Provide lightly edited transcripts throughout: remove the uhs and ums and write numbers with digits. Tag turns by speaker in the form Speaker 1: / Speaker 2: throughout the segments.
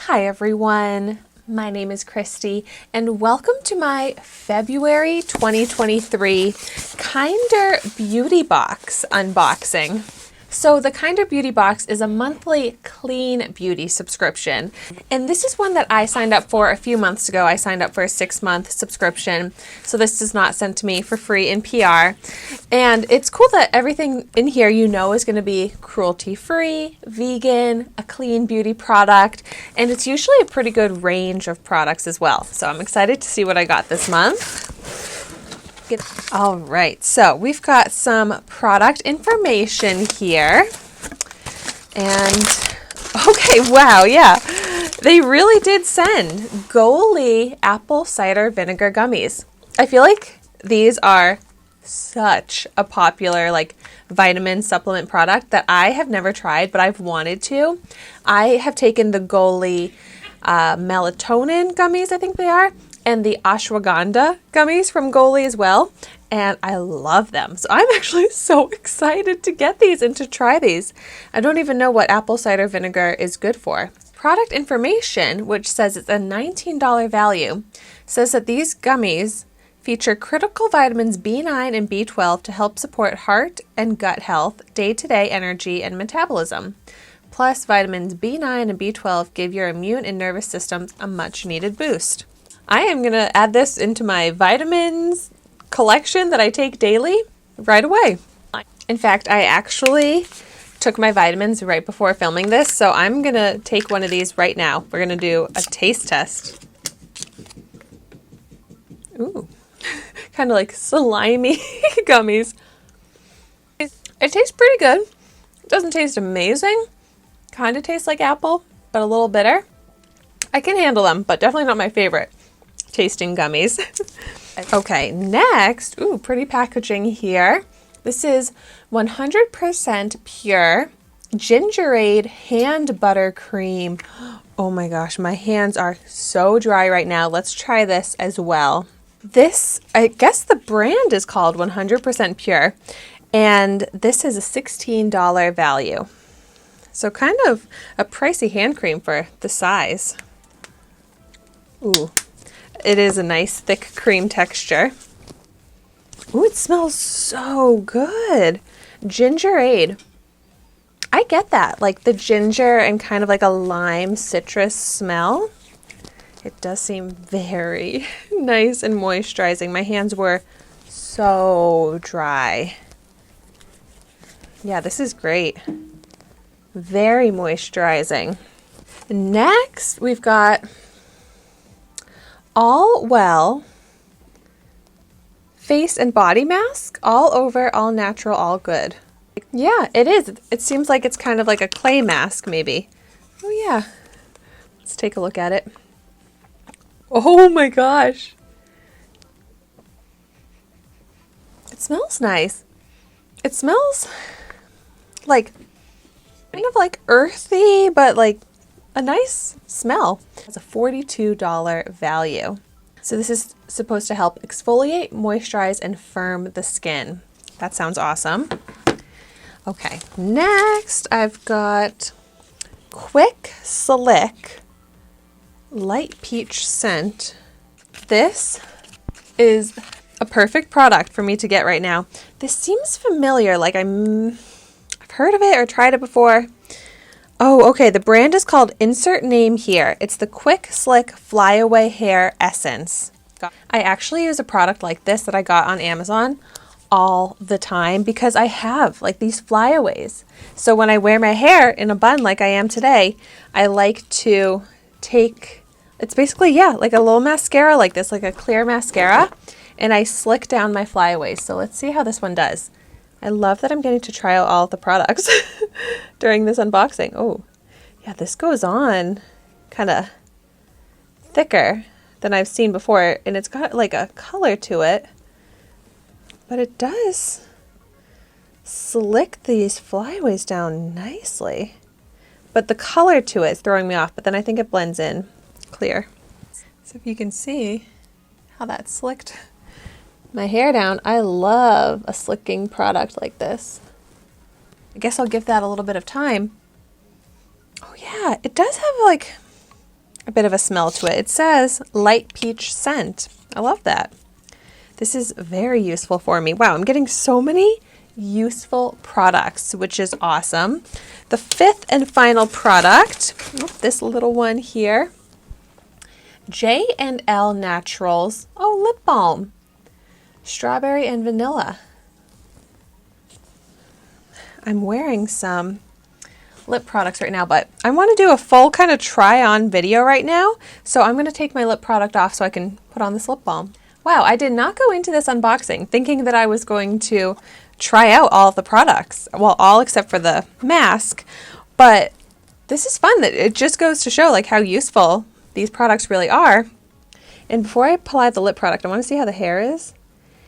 Speaker 1: Hi everyone, my name is Christy and welcome to my February 2023 Kinder Beauty Box unboxing. So the Kinder Beauty Box is a monthly clean beauty subscription. And this is one that I signed up for a few months ago. I signed up for a 6-month subscription. So this is not sent to me for free in PR. And it's cool that everything in here is going to be cruelty-free, vegan, a clean beauty product. And it's usually a pretty good range of products as well. So I'm excited to see what I got this month. All right, so we've got some product information here. And, okay, wow, yeah. They really did send Gummy apple cider vinegar gummies. I feel like these are such a popular vitamin supplement product that I have never tried, but I've wanted to. I have taken the Gummy melatonin gummies, I think they are, and the ashwagandha gummies from Gummy as well, and I love them. So I'm actually so excited to get these and to try these. I don't even know what apple cider vinegar is good for. Product information, which says it's a $19 value, says that these gummies feature critical vitamins B9 and B12 to help support heart and gut health, day-to-day energy, and metabolism. Plus, vitamins B9 and B12 give your immune and nervous systems a much-needed boost. I am going to add this into my vitamins collection that I take daily right away. In fact, I actually took my vitamins right before filming this, so I'm going to take one of these right now. We're going to do a taste test. Ooh, kind of like slimy gummies. It tastes pretty good. It doesn't taste amazing. Kind of tastes like apple, but a little bitter. I can handle them, but definitely not my favorite tasting gummies. Okay, next, ooh, pretty packaging here. This is 100% pure gingerade hand butter cream. Oh my gosh, my hands are so dry right now. Let's try this as well. This, I guess the brand is called 100% pure, and this is a $16 value. So kind of a pricey hand cream for the size. Ooh. It is a nice thick cream texture. Ooh, it smells so good. Gingerade. I get that, like the ginger and kind of like a lime citrus smell. It does seem very nice and moisturizing. My hands were so dry. Yeah, this is great. Very moisturizing. Next, we've got All Well face and body mask, all over, all natural, all good. Yeah, it is. It seems like it's kind of like a clay mask maybe. Oh yeah. Let's take a look at it. Oh my gosh. It smells nice. It smells like kind of like earthy, but like a nice smell. It's a $42 value. So this is supposed to help exfoliate, moisturize, and firm the skin. That sounds awesome. Okay, next I've got Quick Slick Light Peach Scent. This is a perfect product for me to get right now. This seems familiar, like I've heard of it or tried it before. Oh, okay. The brand is called Insert Name here. It's the Quick Slick Flyaway Hair Essence. I actually use a product like this that I got on Amazon all the time because I have like these flyaways. So when I wear my hair in a bun like I am today, I like to take, it's basically, yeah, like a little mascara like this, like a clear mascara, and I slick down my flyaways. So let's see how this one does. I love that I'm getting to try out all of the products during this unboxing. Oh, yeah, this goes on kind of thicker than I've seen before, and it's got like a color to it, but it does slick these flyaways down nicely. But the color to it is throwing me off, but then I think it blends in clear. So if you can see how that slicked my hair down. I love a slicking product like this. I guess I'll give that a little bit of time. Oh yeah, it does have like a bit of a smell to it. It says light peach scent. I love that. This is very useful for me. Wow, I'm getting so many useful products, which is awesome. The fifth and final product, this little one here, J&L Naturals, lip balm, strawberry and vanilla. I'm wearing some lip products right now, but I want to do a full kind of try on video right now. So I'm going to take my lip product off so I can put on this lip balm. Wow, I did not go into this unboxing thinking that I was going to try out all of the products. Well, all except for the mask, but this is fun. That it just goes to show like how useful these products really are. And before I apply the lip product, I want to see how the hair is.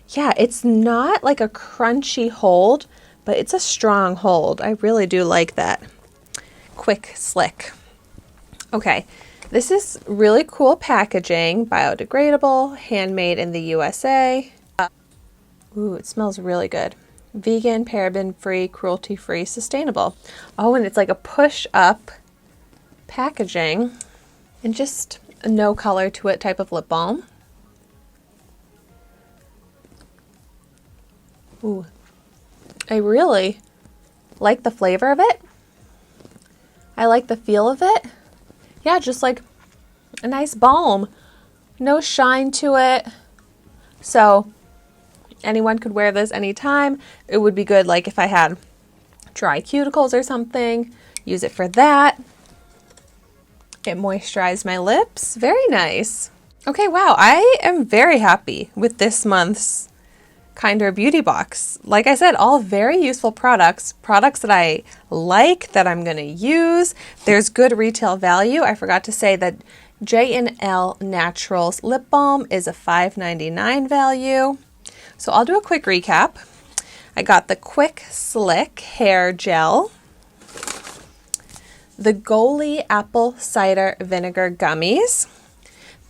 Speaker 1: Yeah, it's not like a crunchy hold, but it's a strong hold. I really do like that. Quick, slick. Okay, this is really cool packaging, biodegradable, handmade in the USA. Ooh, it smells really good. Vegan, paraben-free, cruelty-free, sustainable. Oh, and it's like a push-up packaging and just a no color to it type of lip balm. Ooh, I really like the flavor of it. I like the feel of it. Yeah, just like a nice balm. No shine to it. So anyone could wear this anytime. It would be good like if I had dry cuticles or something. Use it for that. It moisturized my lips. Very nice. Okay, wow. I am very happy with this month's Kinder Beauty Box. Like I said, all very useful products that I like, that I'm going to use. There's good retail value. I forgot to say that J&L Naturals lip balm is a $5.99 value. So I'll do a quick recap. I got the Quick Slick Hair Gel, the Goli Apple Cider Vinegar Gummies,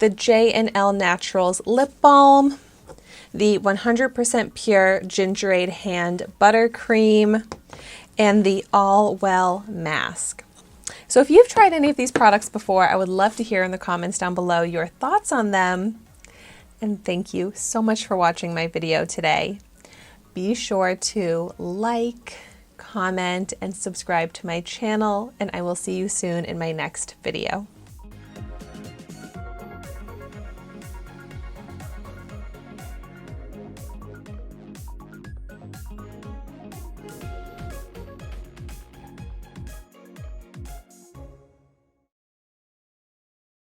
Speaker 1: the J&L Naturals lip balm, the 100% pure Gingerade hand buttercream, and the All Well mask. So if you've tried any of these products before, I would love to hear in the comments down below your thoughts on them. And thank you so much for watching my video today. Be sure to like, comment, and subscribe to my channel, and I will see you soon in my next video.